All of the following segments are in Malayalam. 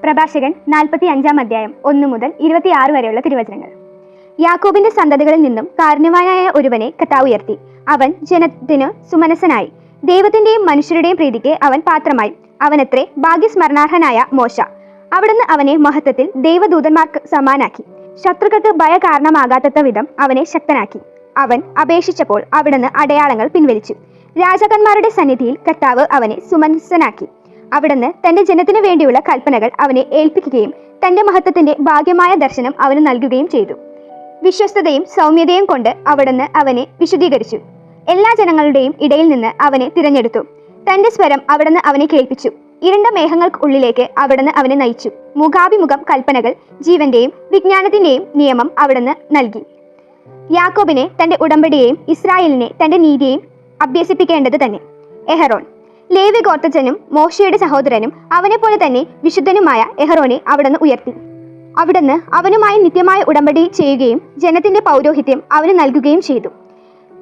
പ്രഭാഷകൻ 45 അധ്യായം 1 മുതൽ 26 വരെയുള്ള തിരുവചനങ്ങൾ. യാക്കോബിന്റെ സന്തതികളിൽ നിന്നും കാരുണ്യവാനായ ഒരുവനെ കർത്താവ് ഉയർത്തി. അവൻ ജനത്തിന് സുമനസ്സനായി. ദൈവത്തിന്റെയും മനുഷ്യരുടെയും പ്രീതിക്ക് അവൻ പാത്രമായി. അവനത്രേ ഭാഗ്യസ്മരണാർഹനായ മോശ. അവിടുന്ന് അവനെ മഹത്വത്തിൽ ദൈവദൂതന്മാർക്ക് സമാനാക്കി. ശത്രുക്കൾക്ക് ഭയ കാരണമാകാത്ത വിധം അവനെ ശക്തനാക്കി. അവൻ അപേക്ഷിച്ചപ്പോൾ അവിടുന്ന് അടയാളങ്ങൾ പിൻവലിച്ചു. രാജാക്കന്മാരുടെ സന്നിധിയിൽ കർത്താവ് അവനെ സുമനസ്സനാക്കി. അവിടുന്ന് തന്റെ ജനത്തിനു വേണ്ടിയുള്ള കൽപ്പനകൾ അവനെ ഏൽപ്പിക്കുകയും തന്റെ മഹത്വത്തിന്റെ ഭാഗ്യമായ ദർശനം അവന് നൽകുകയും ചെയ്തു. വിശ്വസ്തതയും സൗമ്യതയും കൊണ്ട് അവിടുന്ന് അവനെ വിശുദ്ധീകരിച്ചു. എല്ലാ ജനങ്ങളുടെയും ഇടയിൽ നിന്ന് അവനെ തിരഞ്ഞെടുത്തു. തന്റെ സ്വരം അവിടുന്ന് അവനെ കേൾപ്പിച്ചു. ഇരുണ്ട മേഘങ്ങൾക്ക് ഉള്ളിലേക്ക് അവിടുന്ന് അവനെ നയിച്ചു. മുഖാഭിമുഖം കൽപ്പനകൾ, ജീവന്റെയും വിജ്ഞാനത്തിന്റെയും നിയമം അവിടുന്ന് നൽകി. യാക്കോബിനെ തന്റെ ഉടമ്പടിയെയും ഇസ്രായേലിനെ തന്റെ നീതിയെയും അഭ്യസിപ്പിക്കേണ്ടത് തന്നെ. എഹറോൻ ലേവി ഗോത്രജനും മോശയുടെ സഹോദരനും അവനെപ്പോലെ തന്നെ വിശുദ്ധനുമായ എഹറോനെ അവിടുന്ന് ഉയർത്തി. അവിടുന്ന് അവനുമായി നിത്യമായ ഉടമ്പടി ചെയ്യുകയും ജനത്തിന്റെ പൗരോഹിത്യം അവന് നൽകുകയും ചെയ്തു.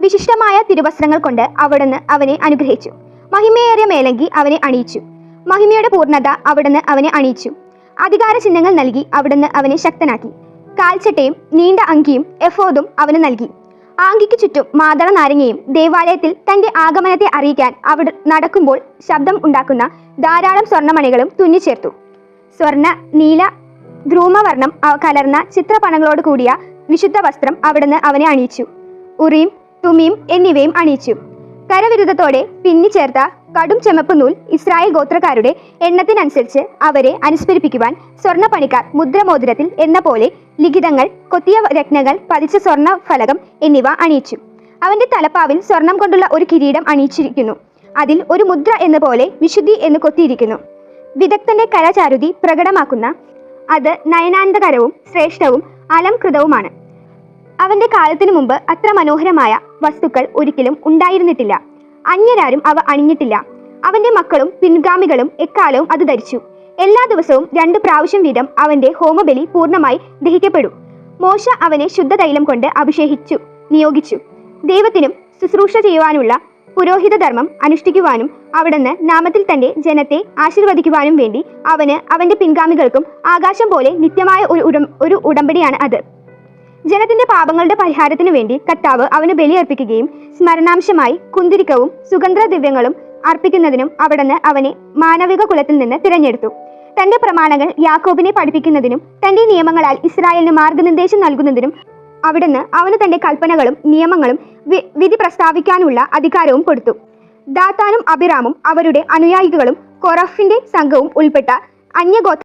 വിശിഷ്ടമായ തിരുവസ്ത്രങ്ങൾ കൊണ്ട് അവിടുന്ന് അവനെ അനുഗ്രഹിച്ചു. മഹിമയേറിയ മേലങ്കി അവനെ അണിയിച്ചു. മഹിമയുടെ പൂർണ്ണത അവിടുന്ന് അവനെ അണിയിച്ചു. അധികാര ചിഹ്നങ്ങൾ നൽകി അവിടുന്ന് അവനെ ശക്തനാക്കി. കാൽച്ചട്ടയും നീണ്ട അങ്കിയും എഫോദും അവന് നൽകി. ആങ്കിക്ക് ചുറ്റും മാതള നാരങ്ങയും ദേവാലയത്തിൽ തന്റെ ആഗമനത്തെ അറിയിക്കാൻ അവിടെ നടക്കുമ്പോൾ ശബ്ദം ഉണ്ടാക്കുന്ന ധാരാളം സ്വർണ്ണമണികളും തുന്നിച്ചേർത്തു. സ്വർണ്ണ, നീല, ധ്രുമവർണം കലർന്ന ചിത്രപണങ്ങളോട് കൂടിയ വിശുദ്ധ വസ്ത്രം അവിടുന്ന് അവനെ അണിയിച്ചു. ഉറീം, തുമീം എന്നിവയും അണിയിച്ചു. കരവിരുദ്ധത്തോടെ പിന്നിച്ചേർത്ത കടും ചെമപ്പ് നൂൽ ഇസ്രായേൽ ഗോത്രക്കാരുടെ എണ്ണത്തിനനുസരിച്ച് അവരെ അനുസ്മരിപ്പിക്കുവാൻ സ്വർണ്ണപ്പണിക്കാർ മുദ്രമോതിരത്തിൽ എന്ന പോലെ ലിഖിതങ്ങൾ, കൊത്തിയ രത്നങ്ങൾ പതിച്ച സ്വർണ്ണ ഫലകം എന്നിവ അണിയിച്ചു. അവന്റെ തലപ്പാവിൽ സ്വർണം കൊണ്ടുള്ള ഒരു കിരീടം അണിയിച്ചിരിക്കുന്നു. അതിൽ ഒരു മുദ്ര എന്ന പോലെ വിശുദ്ധി എന്ന് കൊത്തിയിരിക്കുന്നു. വിദഗ്ധന്റെ കലാചാരുതി പ്രകടമാക്കുന്ന അത് നയനാന്തകരവും ശ്രേഷ്ഠവും അലംകൃതവുമാണ്. അവന്റെ കാലത്തിനു മുമ്പ് അത്ര മനോഹരമായ വസ്തുക്കൾ ഒരിക്കലും ഉണ്ടായിരുന്നിട്ടില്ല. അന്യരാരും അവ അണിഞ്ഞിട്ടില്ല. അവന്റെ മക്കളും പിൻഗാമികളും എക്കാലവും അത് ധരിച്ചു. എല്ലാ ദിവസവും 2 പ്രാവശ്യം വീതം അവന്റെ ഹോമബലി പൂർണ്ണമായി ദഹിക്കപ്പെടും. മോശ അവനെ ശുദ്ധതൈലം കൊണ്ട് അഭിഷേകിച്ചു നിയോഗിച്ചു. ദൈവത്തിനും ശുശ്രൂഷ ചെയ്യുവാനുള്ള പുരോഹിത ധർമ്മം അനുഷ്ഠിക്കുവാനും അവിടുന്ന് നാമത്തിൽ തന്റെ ജനത്തെ ആശീർവദിക്കുവാനും വേണ്ടി അവന് അവന്റെ പിൻഗാമികൾക്കും ആകാശം പോലെ നിത്യമായ ഒരു ഉടമ്പടിയാണ് അത്. ജനത്തിന്റെ പാപങ്ങളുടെ പരിഹാരത്തിനു വേണ്ടി കർത്താവ് അവന് ബലിയർപ്പിക്കുകയും സ്മരണാംശമായി കുന്തിരിക്കവും സുഗന്ധദ്രവ്യങ്ങളും അർപ്പിക്കുന്നതിനും അവിടുന്ന് അവനെ മാനവിക കുലത്തിൽ നിന്ന് തിരഞ്ഞെടുത്തു. തന്റെ പ്രമാണങ്ങൾ യാക്കോബിനെ പഠിപ്പിക്കുന്നതിനും തന്റെ നിയമങ്ങളാൽ ഇസ്രായേലിന് മാർഗനിർദ്ദേശം നൽകുന്നതിനും അവിടുന്ന് അവന് തന്റെ കൽപ്പനകളും നിയമങ്ങളും വിധി പ്രസ്താവിക്കാനുള്ള അധികാരവും കൊടുത്തു. ദാത്താനും അബിറാമും അവരുടെ അനുയായികളും കൊറഫിന്റെ സംഘവും ഉൾപ്പെട്ട അന്യഗോത്ര